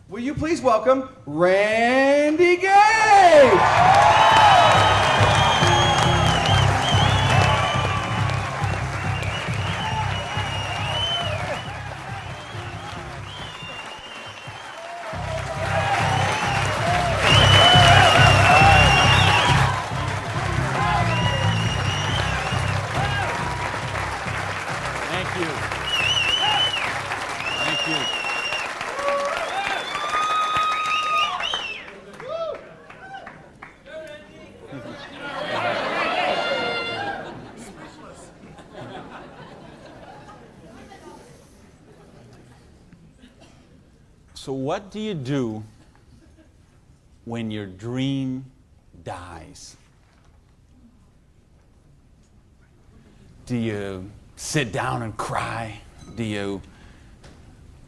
Will you please welcome Randy Gage? Thank you. Thank you. So what do you do when your dream dies? Do you sit down and cry? Do you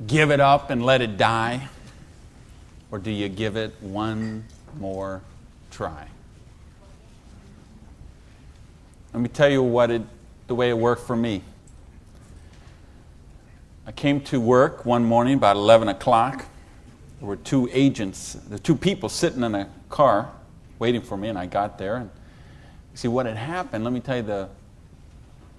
give it up and let it die? Or do you give it one more try? Let me tell you the way it worked for me. I came to work one morning about 11 o'clock. There were two people sitting in a car waiting for me, and I got there. And see what had happened. Let me tell you the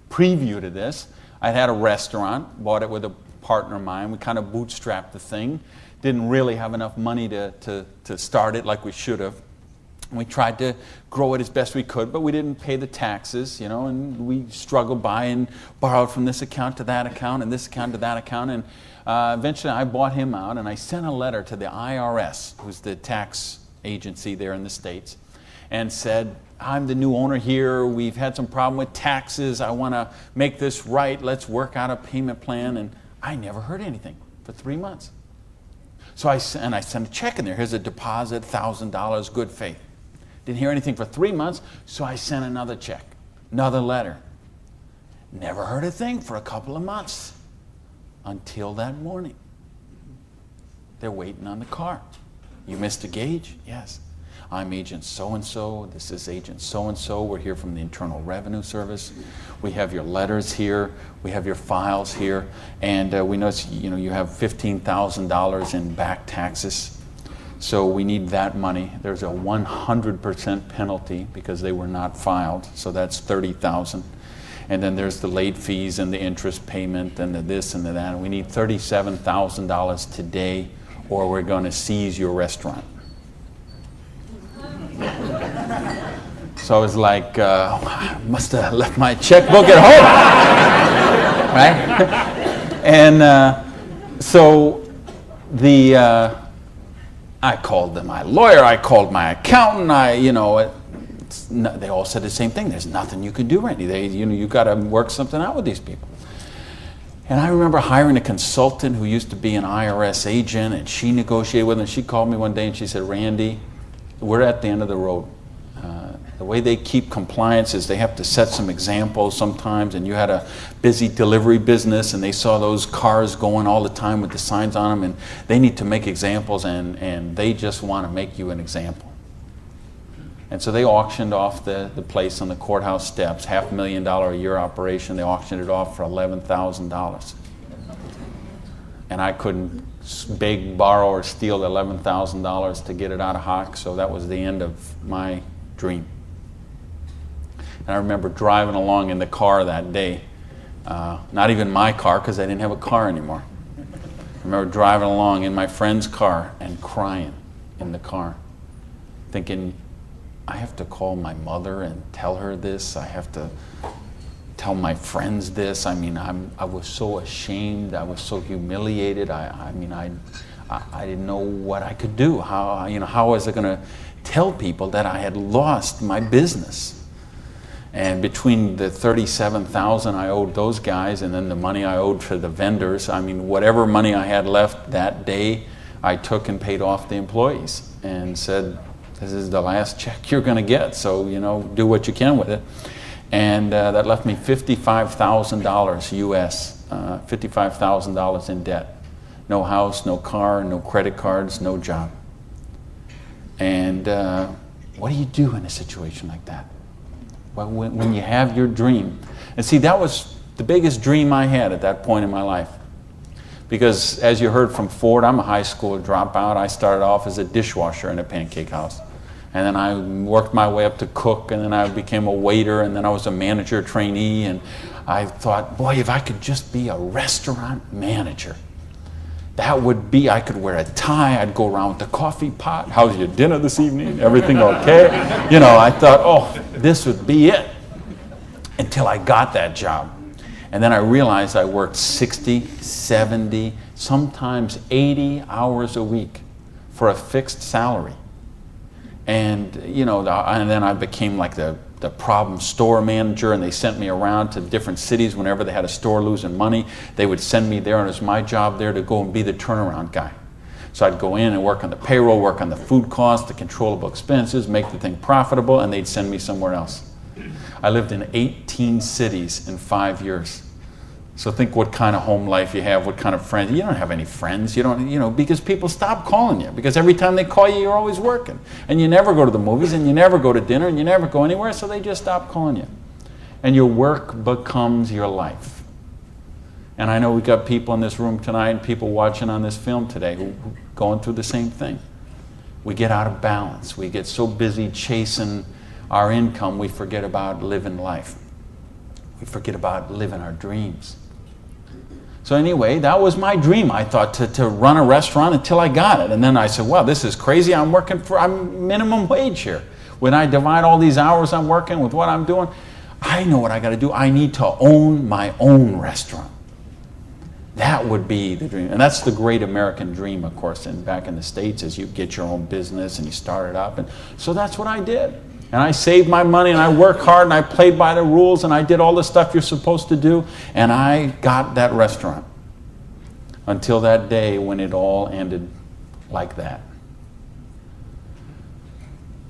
preview to this. I had a restaurant, bought it with a partner of mine. We kind of bootstrapped the thing. Didn't really have enough money to start it like we should have. We tried to grow it as best we could, but we didn't pay the taxes, and we struggled by and borrowed from this account to that account and this account to that account. And eventually I bought him out, and I sent a letter to the IRS, who's the tax agency there in the States, and said, I'm the new owner here. We've had some problem with taxes. I want to make this right. Let's work out a payment plan. And I never heard anything for 3 months. So I sent a check in there. Here's a deposit, $1,000, good faith. Didn't hear anything for 3 months, so I sent another check, another letter. Never heard a thing for a couple of months until that morning. They're waiting on the car. You Mr. Gage? Yes. I'm Agent so-and-so. This is Agent so-and-so. We're here from the Internal Revenue Service. We have your letters here. We have your files here. And we know you have $15,000 in back taxes. So we need that money. There's a 100% penalty because they were not filed. So that's $30,000. And then there's the late fees and the interest payment and the this and the that. And we need $37,000 today, or we're going to seize your restaurant. So I was like, I must have left my checkbook at home, right? And so I called my lawyer, I called my accountant, they all said the same thing. There's nothing you can do, Randy. You got to work something out with these people. And I remember hiring a consultant who used to be an IRS agent, and she negotiated with him. She called me one day and she said, Randy, we're at the end of the road. The way they keep compliance is they have to set some examples sometimes, and you had a busy delivery business and they saw those cars going all the time with the signs on them, and they need to make examples, and they just want to make you an example. And so they auctioned off the place on the courthouse steps, $500,000 a year operation. They auctioned it off for $11,000. And I couldn't beg, borrow, or steal $11,000 to get it out of hock, so that was the end of my dream. And I remember driving along in the car that day, not even my car because I didn't have a car anymore. I remember driving along in my friend's car and crying in the car, thinking, I have to call my mother and tell her this. I have to tell my friends this. I mean, I was so ashamed. I was so humiliated. I didn't know what I could do. How was I going to tell people that I had lost my business? And between the $37,000 I owed those guys and then the money I owed for the vendors, whatever money I had left that day, I took and paid off the employees and said, this is the last check you're going to get, so do what you can with it. And that left me $55,000 US, $55,000 in debt. No house, no car, no credit cards, no job. And what do you do in a situation like that? Well, when you have your dream. And see, that was the biggest dream I had at that point in my life. Because as you heard from Ford, I'm a high school dropout. I started off as a dishwasher in a pancake house. And then I worked my way up to cook, and then I became a waiter, and then I was a manager trainee. And I thought, boy, if I could just be a restaurant manager, that would be, I could wear a tie, I'd go around with the coffee pot. How's your dinner this evening? Everything okay? You know, I thought, oh, this would be it. Until I got that job. And then I realized I worked 60, 70, sometimes 80 hours a week for a fixed salary. And, you know, and then I became like the problem store manager, and they sent me around to different cities whenever they had a store losing money. They would send me there, and it was my job there to go and be the turnaround guy. So I'd go in and work on the payroll, work on the food costs, the controllable expenses, make the thing profitable, and they'd send me somewhere else. I lived in 18 cities in 5 years. So think what kind of home life you have, what kind of friends. You don't have any friends. You don't, you know, because people stop calling you. Because every time they call you, you're always working. And you never go to the movies, and you never go to dinner, and you never go anywhere, so they just stop calling you. And your work becomes your life. And I know we got people in this room tonight and people watching on this film today who going through the same thing. We get out of balance. We get so busy chasing our income, we forget about living life. We forget about living our dreams. So anyway, that was my dream. I thought to run a restaurant until I got it. And then I said, well, this is crazy. I'm minimum wage here. When I divide all these hours I'm working with what I'm doing, I know what I got to do. I need to own my own restaurant. That would be the dream. And that's the great American dream, of course. And back in the States, is you get your own business and you start it up. And so that's what I did. And I saved my money, and I worked hard, and I played by the rules, and I did all the stuff you're supposed to do, and I got that restaurant. Until that day when it all ended like that.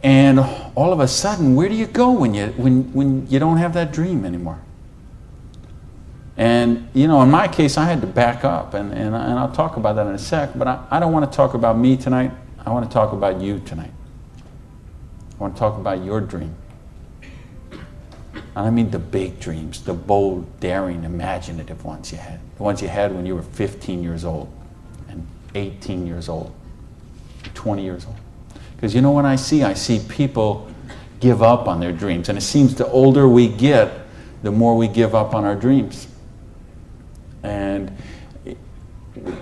And all of a sudden, where do you go when you don't have that dream anymore? And, you know, in my case, I had to back up, and I'll talk about that in a sec, but I don't want to talk about me tonight. I want to talk about you tonight. I want to talk about your dream. And I mean the big dreams, the bold, daring, imaginative ones you had. The ones you had when you were 15 years old, and 18 years old, 20 years old. Because you know what I see people give up on their dreams. And it seems the older we get, the more we give up on our dreams. And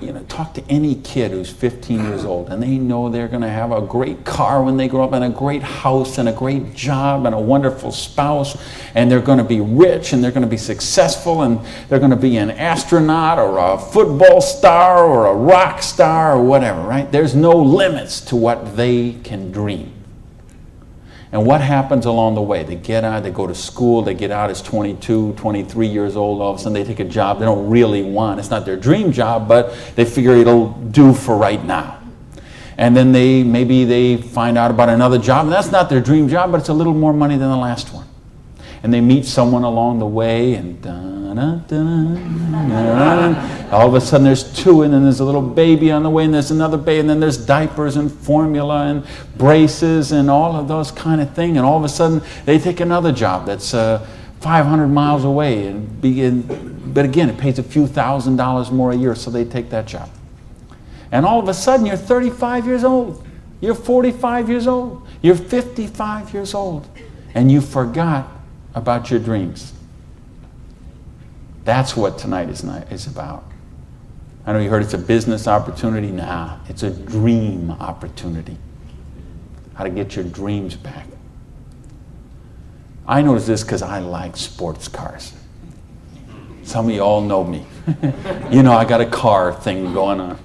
you know, talk to any kid who's 15 years old, and they know they're going to have a great car when they grow up, and a great house, and a great job, and a wonderful spouse, and they're going to be rich, and they're going to be successful, and they're going to be an astronaut, or a football star, or a rock star, or whatever, right? There's no limits to what they can dream. And what happens along the way? They get out, they go to school, they get out as 22, 23 years old, all of a sudden they take a job they don't really want. It's not their dream job, but they figure it'll do for right now. And then maybe they find out about another job, and that's not their dream job, but it's a little more money than the last one. And they meet someone along the way, and all of a sudden there's two, and then there's a little baby on the way, and there's another baby, and then there's diapers and formula and braces and all of those kind of things. And all of a sudden they take another job that's 500 miles away, but again, it pays a few $1,000s more a year, so they take that job. And all of a sudden you're 35 years old, you're 45 years old, you're 55 years old, and you forgot about your dreams. That's what tonight is about. I know you heard it's a business opportunity. Nah, it's a dream opportunity. How to get your dreams back. I noticed this because I like sports cars. Some of you all know me. You know, I got a car thing going on.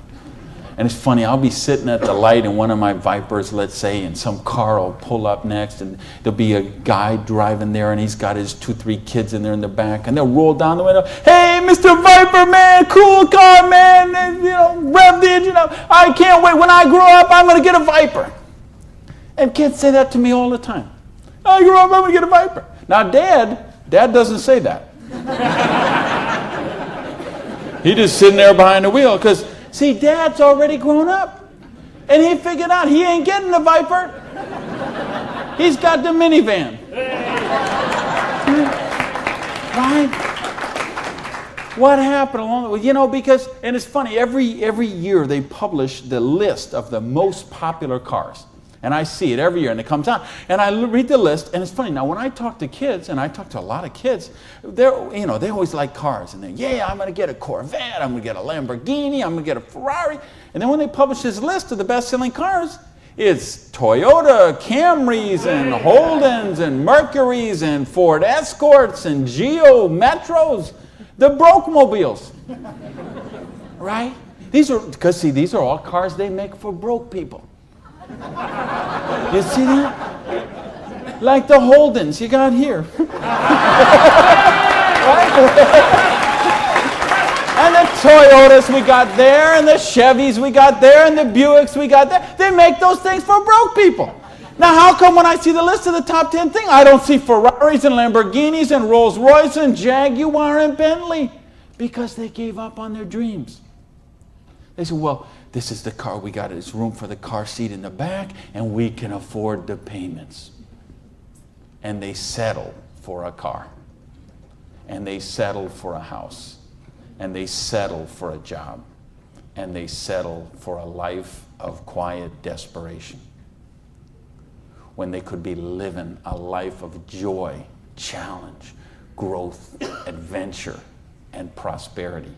And it's funny, I'll be sitting at the light in one of my Vipers, let's say, and some car will pull up next, and there'll be a guy driving there, and he's got his 2-3 kids in there in the back, and they'll roll down the window, "Hey, Mr. Viper, man, cool car, man, and, you know, rev the engine up. I can't wait. When I grow up, I'm going to get a Viper." And kids say that to me all the time. "I grow up, I'm going to get a Viper." Now, Dad doesn't say that. He's just sitting there behind the wheel, because see, Dad's already grown up. And he figured out he ain't getting the Viper. He's got the minivan. Right? What happened along the way? You know, because, and it's funny, every year they publish the list of the most popular cars. And I see it every year, and it comes out. And I read the list, and it's funny. Now, when I talk to kids, and I talk to a lot of kids, they always like cars. And I'm going to get a Corvette, I'm going to get a Lamborghini, I'm going to get a Ferrari. And then when they publish this list of the best-selling cars, it's Toyota Camrys and Holdens and Mercurys and Ford Escorts and Geo Metros, the broke mobiles, right? These are all cars they make for broke people. You see that? Like the Holdens you got here. Right? And the Toyotas we got there, and the Chevys we got there, and the Buicks we got there. They make those things for broke people. Now, how come when I see the list of the top 10 things, I don't see Ferraris and Lamborghinis and Rolls Royce and Jaguar and Bentley? Because they gave up on their dreams. They said, well, this is the car we got. There's room for the car seat in the back, and we can afford the payments. And they settle for a car. And they settle for a house. And they settle for a job. And they settle for a life of quiet desperation. When they could be living a life of joy, challenge, growth, adventure, and prosperity.